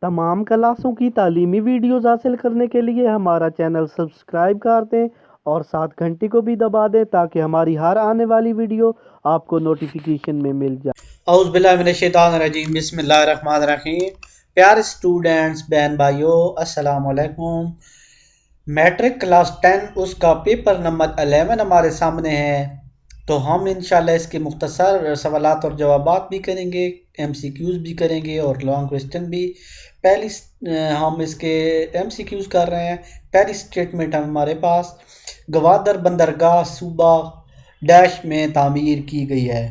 तमाम क्लासों की तालीमी वीडियोज़ हासिल करने के लिए हमारा चैनल सब्सक्राइब कर दें और साथ घंटी को भी दबा दें ताकि हमारी हर आने वाली वीडियो आपको नोटिफिकेशन में मिल जाए। औज़ बिल्लाहि मिनश शैतानिर रजीम, बिस्मिल्लाहिर रहमानिर रहीम। प्यारे स्टूडेंट्स, बहन भाइयों, अस्सलाम वालेकुम। मैट्रिक क्लास 10 उसका पेपर नंबर 11 हमारे सामने है। तो हम इंशाल्लाह इसके मुख्तसर सवालात और जवाबात भी करेंगे, MCQs भी करेंगे और लॉन्ग क्वेश्चन भी। पहली हम इसके MCQs कर रहे हैं। पहली स्टेटमेंट है हमारे पास, गवादर बंदरगाह सूबा डैश में तामीर की गई है।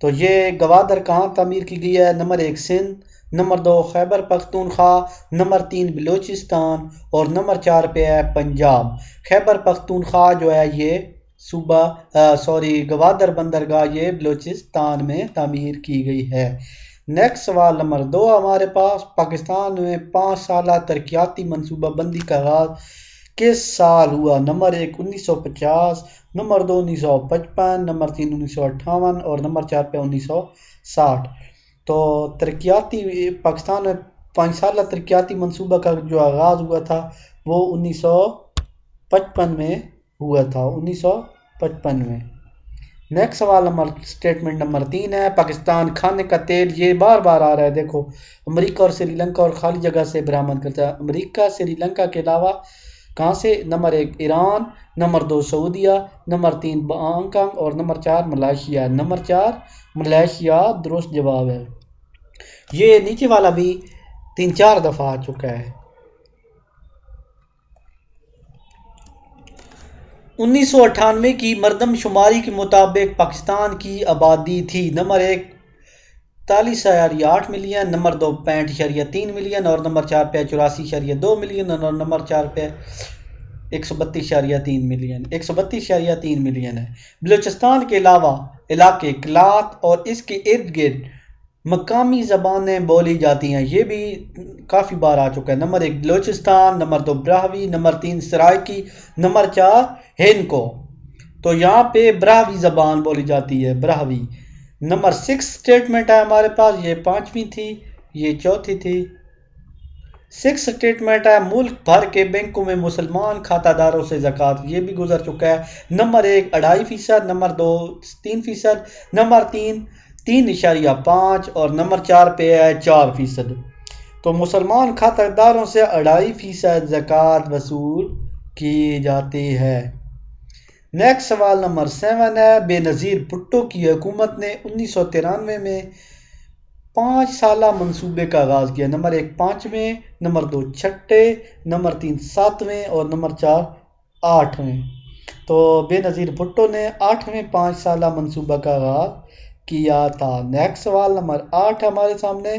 तो ये गवादर कहाँ तामीर की गई है? Number 1 Sindh, number 2 Khyber Pakhtunkhwa, number 3 Balochistan और नंबर 4 पे है पंजाब। खैबर पख्तूनख्वा जो है ये गवादर बंदरगाह ये बलूचिस्तान में तामीर की गई है। नेक्स्ट सवाल नंबर 2 हमारे पास, पाकिस्तान में 5 साल तरक्याती मनसूबा बंदी का आगाज किस साल हुआ? नंबर 1 1950, नंबर 2 1955, नंबर 3 1958 और नंबर 4 पे 1960। तो तरक्याती पाकिस्तान में 5 साल तरक्याती मनसूबा का जो आगाज़ हुआ था वो 1955 में हुआ था, 1955 में। नेक्स्ट सवाल नंबर स्टेटमेंट नंबर 3 है, पाकिस्तान खाने का तेल, ये बार बार आ रहा है, देखो, अमेरिका और श्रीलंका और खाली जगह से बरामद करता है। अमेरिका श्रीलंका के अलावा कहाँ से? नंबर 1 ईरान, नंबर 2 सऊदीया, नंबर 3 हांगकांग और नंबर 4 मलेशिया। नंबर 4 मलेशिया दुरुस्त जवाब है। ये नीचे वाला भी 3-4 दफ़ा आ चुका है। 1998 की मरदमशुमारी के मुताबिक पाकिस्तान की आबादी थी। नंबर 1 43.8 मिलियन, नंबर 2 65.3 मिलियन और नंबर 4 पे 84.2 मिलियन और नंबर 4 पे 132.3 मिलियन, 132.3 मिलियन है। बलूचिस्तान के अलावा इलाके कलात और इसके इर्द गिर्द मकामी ज़बानें बोली जाती हैं। ये भी काफ़ी बार आ चुका है। Number 1 Balochistan, number 2 Brahui, number 3 Saraiki, number 4 Hindko. तो यहाँ पे ब्राहवी ज़बान बोली जाती है, ब्राहवी। नंबर 6 स्टेटमेंट है हमारे पास, ये 5वीं थी, ये 4थी थी। 6 स्टेटमेंट है, मुल्क भर के बैंकों में मुसलमान खातादारों से ज़कात, ये भी गुजर चुका है। नंबर 1 2.5%, नंबर 2 3%, नंबर 3 3.5 और नंबर 4 पे है 4%। तो मुसलमान खातादारों से 2.5% ज़कात वसूल की जाती है। नेक्स्ट सवाल नंबर 7 है, बेनज़ीर भुट्टो की हुकूमत ने 1993 में 5 साला मंसूबे का आगाज़ किया। नंबर 1 5वें, नंबर 2 6ठे, नंबर 3 7वें और नंबर 4 8वें। तो बेनज़ीर भुट्टो ने 8वें 5 साला मंसूबा का आगाज़ किया था। नेक्स्ट सवाल नंबर 8 हमारे सामने,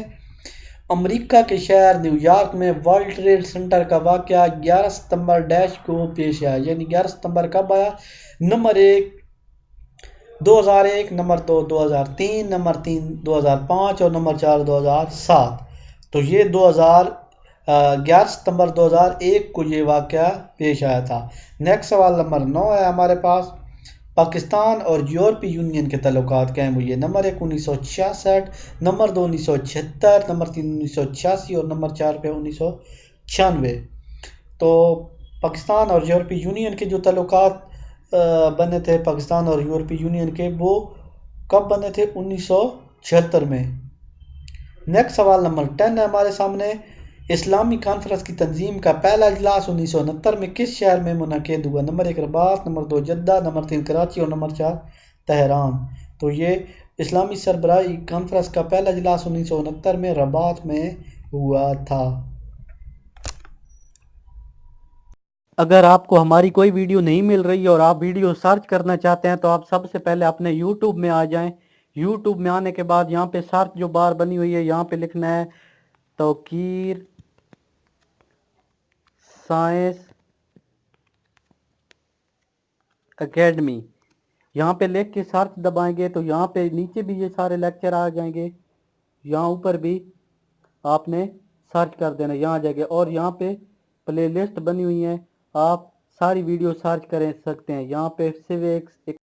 अमेरिका के शहर न्यूयॉर्क में वर्ल्ड ट्रेड सेंटर का वाक़या 11 सितंबर डैश को पेश आया, यानी 11 सितंबर कब आया? नंबर 1 2001, नंबर 2 2003, नंबर 3 2005 और नंबर 4 2007। तो ये 11 सितंबर 2001 को ये वाक़या पेश आया था। नेक्स्ट सवाल नंबर 9 है हमारे पास, पाकिस्तान और यूरोपीय यूनियन के ताल्लुकात कायम हुए। नंबर 1 1966, नंबर 2 1976, नंबर 3 1986 और नंबर 4 पे 1996। तो पाकिस्तान और यूरोपीय यूनियन के जो ताल्लुकात बने थे, पाकिस्तान और यूरोपीय यूनियन के, वो कब बने थे? 1976 में। नेक्स्ट सवाल नंबर 10 है हमारे सामने, इस्लामी कॉन्फ्रेंस की तंजीम का पहला इजलास 1969 में किस शहर में मुनक़िद हुआ? Number 1 Rabat, number 2 Jeddah, number 3 Karachi और नंबर 4 तेहरान। तो ये इस्लामी सरबराही कॉन्फ्रेंस का पहला इजलास 1969 में रबात में हुआ था। अगर आपको हमारी कोई वीडियो नहीं मिल रही और आप वीडियो सर्च करना चाहते हैं तो आप सबसे पहले अपने YouTube में आ जाएं। YouTube में आने के बाद यहाँ पे सर्च जो बार बनी हुई है, यहाँ पे लिखना है तौकीर साइंस एकेडमी। यहाँ पे लिख के सर्च दबाएंगे तो यहाँ पे नीचे भी ये सारे लेक्चर आ जाएंगे, यहाँ ऊपर भी आपने सर्च कर देना, यहाँ आ जाएगा और यहाँ पे प्लेलिस्ट बनी हुई है, आप सारी वीडियो सर्च कर सकते हैं। यहाँ पे सिविक्स